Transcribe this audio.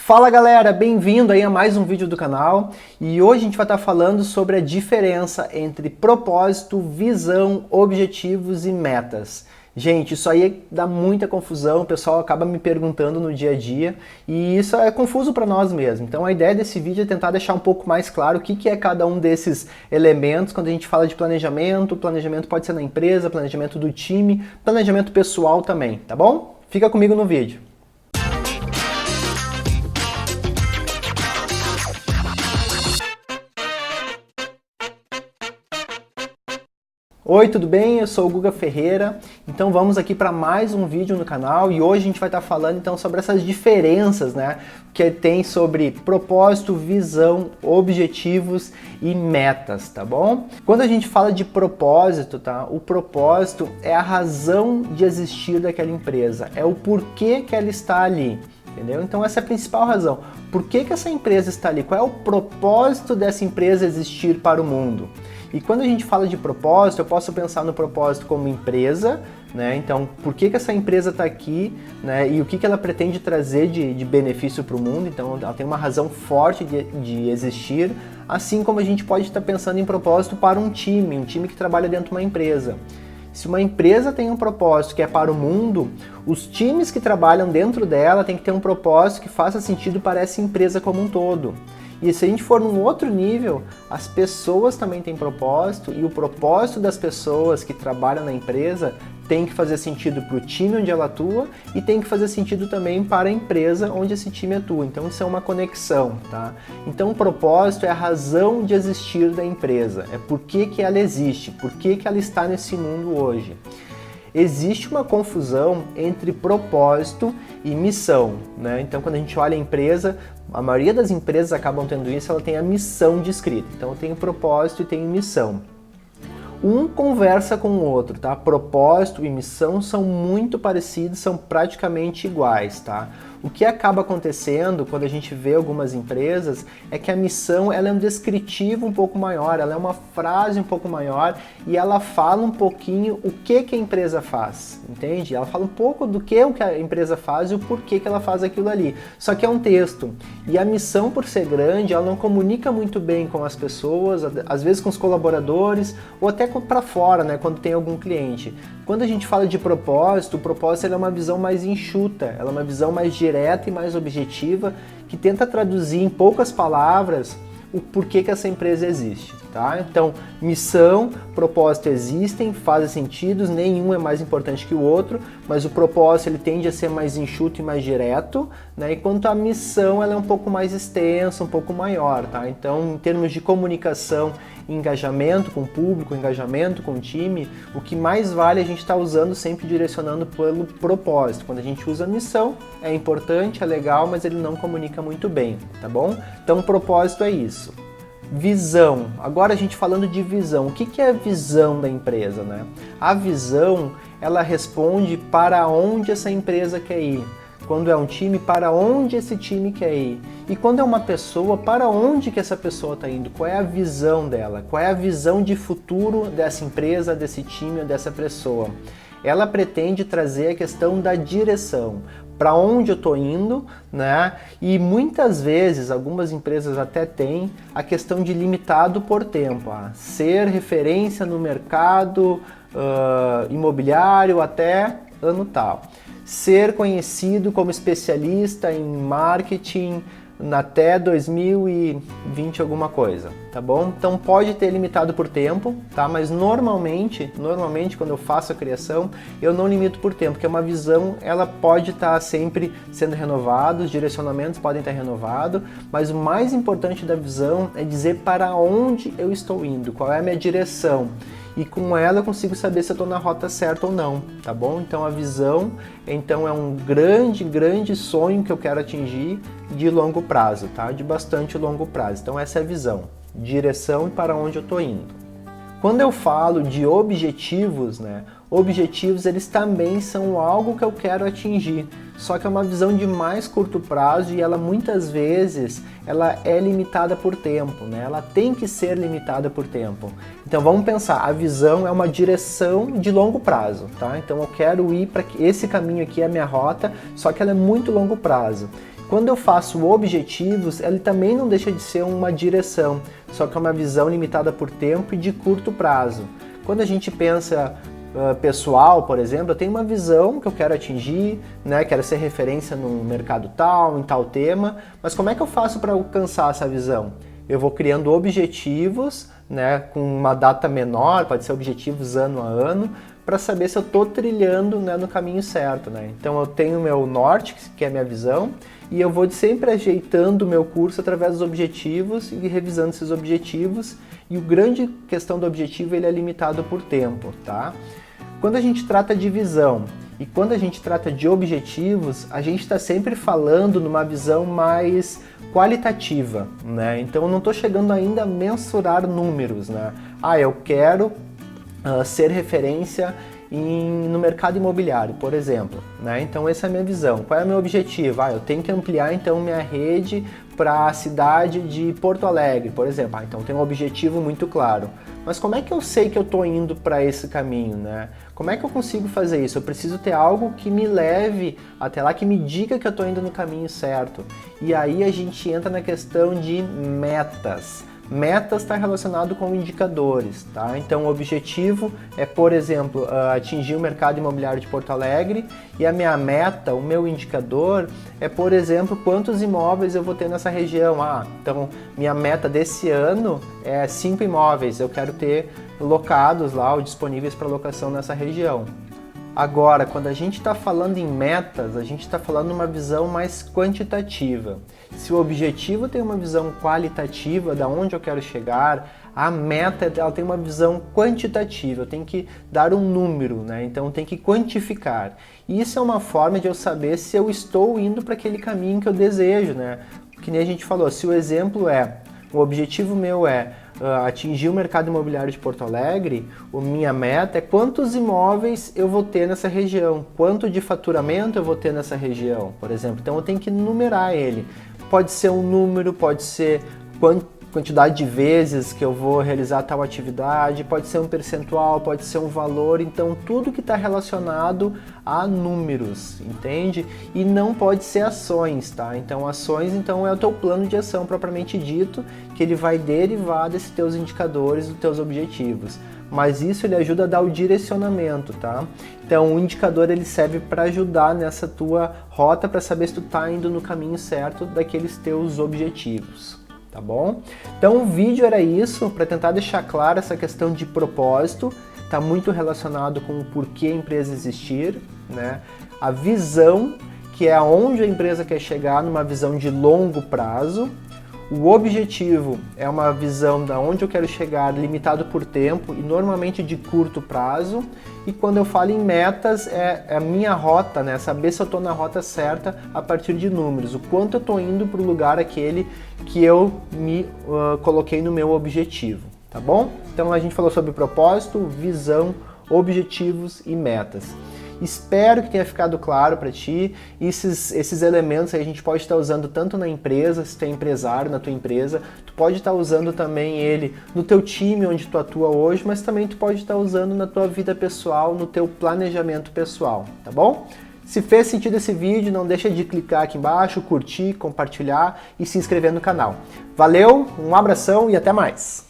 Fala galera, bem-vindo aí a mais um vídeo do canal e hoje a gente vai estar falando sobre a diferença entre propósito, visão, objetivos e metas. Gente, isso aí dá muita confusão, o pessoal acaba me perguntando no dia a dia e isso é confuso para nós mesmos. Então a ideia desse vídeo é tentar deixar um pouco mais claro o que é cada um desses elementos quando a gente fala de planejamento. Planejamento pode ser na empresa, planejamento do time, planejamento pessoal também, tá bom? Fica comigo no vídeo. Oi, tudo bem? Eu sou o Guga Ferreira, então vamos aqui para mais um vídeo no canal e hoje a gente vai estar falando então sobre essas diferenças, né, que tem sobre propósito, visão, objetivos e metas, tá bom? Quando a gente fala de propósito, tá? O propósito é a razão de existir daquela empresa, é o porquê que ela está ali. Entendeu? Então essa é a principal razão. Por que essa empresa está ali? Qual é o propósito dessa empresa existir para o mundo? E quando a gente fala de propósito, eu posso pensar no propósito como empresa, né? Então, por que essa empresa está aqui, né? E o que ela pretende trazer de benefício para o mundo? Então, ela tem uma razão forte de existir, assim como a gente pode estar pensando em propósito para um time que trabalha dentro de uma empresa. Se uma empresa tem um propósito que é para o mundo, os times que trabalham dentro dela têm que ter um propósito que faça sentido para essa empresa como um todo. E se a gente for num outro nível, as pessoas também têm propósito e o propósito das pessoas que trabalham na empresa tem que fazer sentido para o time onde ela atua e tem que fazer sentido também para a empresa onde esse time atua. Então isso é uma conexão, tá? Então o propósito é a razão de existir da empresa, é por que ela existe, por que ela está nesse mundo hoje. Existe uma confusão entre propósito e missão, né? Então quando a gente olha a empresa, a maioria das empresas acabam tendo isso, ela tem a missão descrita. Então eu tenho propósito e tenho missão. Um conversa com o outro, tá? Propósito e missão são muito parecidos, são praticamente iguais, tá? O que acaba acontecendo quando a gente vê algumas empresas é que a missão ela é um descritivo um pouco maior, ela é uma frase um pouco maior e ela fala um pouquinho o que a empresa faz, entende? Ela fala um pouco do que a empresa faz e o porquê que ela faz aquilo ali. Só que é um texto. E a missão, por ser grande, ela não comunica muito bem com as pessoas, às vezes com os colaboradores ou até para fora, né, quando tem algum cliente. Quando a gente fala de propósito, o propósito é uma visão mais enxuta, ela é uma visão mais direta e mais objetiva, que tenta traduzir em poucas palavras o porquê que essa empresa existe, tá? Então, missão, propósito existem, fazem sentido, nenhum é mais importante que o outro, mas o propósito ele tende a ser mais enxuto e mais direto, né? Enquanto a missão ela é um pouco mais extensa, um pouco maior, tá? Então, em termos de comunicação, engajamento com o público, engajamento com o time, o que mais vale a gente estar usando sempre direcionando pelo propósito. Quando a gente usa missão, é importante, é legal, mas ele não comunica muito bem, tá bom? Então o propósito é isso. Visão. Agora a gente falando de visão. O que é a visão da empresa, né? A visão, ela responde para onde essa empresa quer ir. Quando é um time, para onde esse time quer ir. E quando é uma pessoa, para onde que essa pessoa está indo? Qual é a visão dela? Qual é a visão de futuro dessa empresa, desse time ou dessa pessoa? Ela pretende trazer a questão da direção. Para onde eu estou indo, né? E muitas vezes, algumas empresas até têm a questão de limitado por tempo. Ser referência no mercado imobiliário até ano tal. Ser conhecido como especialista em marketing até 2020 alguma coisa, tá bom? Então pode ter limitado por tempo, tá? Mas normalmente quando eu faço a criação, eu não limito por tempo, porque uma visão, ela pode estar sempre sendo renovada, os direcionamentos podem estar renovados, mas o mais importante da visão é dizer para onde eu estou indo, qual é a minha direção. E com ela eu consigo saber se eu estou na rota certa ou não, tá bom? Então a visão, então é um grande sonho que eu quero atingir de longo prazo, tá? De bastante longo prazo. Então essa é a visão, direção e para onde eu estou indo. Quando eu falo de objetivos, né? Objetivos eles também são algo que eu quero atingir, só que é uma visão de mais curto prazo e ela muitas vezes ela é limitada por tempo, né? Ela tem que ser limitada por tempo. Então vamos pensar, a visão é uma direção de longo prazo, tá? Então eu quero ir para esse caminho aqui, é a minha rota, só que ela é muito longo prazo. Quando eu faço objetivos, ele também não deixa de ser uma direção, só que é uma visão limitada por tempo e de curto prazo. Quando a gente pensa pessoal, por exemplo, eu tenho uma visão que eu quero atingir, né? Quero ser referência no mercado tal, em tal tema, mas como é que eu faço para alcançar essa visão? Eu vou criando objetivos, né, com uma data menor, pode ser objetivos ano a ano, para saber se eu estou trilhando, né, no caminho certo, né? Então eu tenho o meu norte, que é a minha visão, e eu vou sempre ajeitando o meu curso através dos objetivos e revisando esses objetivos. E o grande questão do objetivo, ele é limitado por tempo, tá? Quando a gente trata de visão e quando a gente trata de objetivos, a gente está sempre falando numa visão mais qualitativa, né? Então eu não estou chegando ainda a mensurar números, né? Eu quero ser referência no mercado imobiliário, por exemplo, né? Então essa é a minha visão. Qual é o meu objetivo? Eu tenho que ampliar então minha rede para a cidade de Porto Alegre, por exemplo. Então tem um objetivo muito claro. Mas como é que eu sei que eu estou indo para esse caminho, né? Como é que eu consigo fazer isso? Eu preciso ter algo que me leve até lá, que me diga que eu estou indo no caminho certo. E aí a gente entra na questão de metas. Metas está relacionado com indicadores, tá? Então o objetivo é, por exemplo, atingir o mercado imobiliário de Porto Alegre, e a minha meta, o meu indicador é, por exemplo, quantos imóveis eu vou ter nessa região. Então minha meta desse ano é 5 imóveis, eu quero ter locados lá ou disponíveis para locação nessa região. Agora, quando a gente está falando em metas, a gente está falando uma visão mais quantitativa. Se o objetivo tem uma visão qualitativa, da onde eu quero chegar, a meta ela tem uma visão quantitativa, eu tenho que dar um número, né? Então tem que quantificar. E isso é uma forma de eu saber se eu estou indo para aquele caminho que eu desejo, né? Que nem a gente falou, se o exemplo o objetivo meu é atingir o mercado imobiliário de Porto Alegre, a minha meta é quantos imóveis eu vou ter nessa região, quanto de faturamento eu vou ter nessa região, por exemplo. Então eu tenho que numerar ele. Pode ser um número, pode ser quantidade de vezes que eu vou realizar tal atividade, pode ser um percentual, pode ser um valor, então tudo que está relacionado a números, entende? E não pode ser ações, tá? Então ações é o teu plano de ação propriamente dito, que ele vai derivar desses teus indicadores, dos teus objetivos. Mas isso ele ajuda a dar o direcionamento, tá? Então o indicador ele serve para ajudar nessa tua rota, para saber se tu está indo no caminho certo daqueles teus objetivos. Tá bom? Então o vídeo era isso, para tentar deixar claro essa questão de propósito, está muito relacionado com o porquê a empresa existir, né? A visão, que é aonde a empresa quer chegar numa visão de longo prazo. O objetivo é uma visão de onde eu quero chegar, limitado por tempo e normalmente de curto prazo. E quando eu falo em metas, é a minha rota, né? Saber se eu estou na rota certa a partir de números. O quanto eu estou indo para o lugar aquele que eu me coloquei no meu objetivo, tá bom? Então a gente falou sobre propósito, visão, objetivos e metas. Espero que tenha ficado claro para ti. Esses elementos aí a gente pode estar usando tanto na empresa, se tu é empresário na tua empresa, tu pode estar usando também ele no teu time onde tu atua hoje, mas também tu pode estar usando na tua vida pessoal, no teu planejamento pessoal, tá bom? Se fez sentido esse vídeo, não deixa de clicar aqui embaixo, curtir, compartilhar e se inscrever no canal. Valeu, um abração e até mais!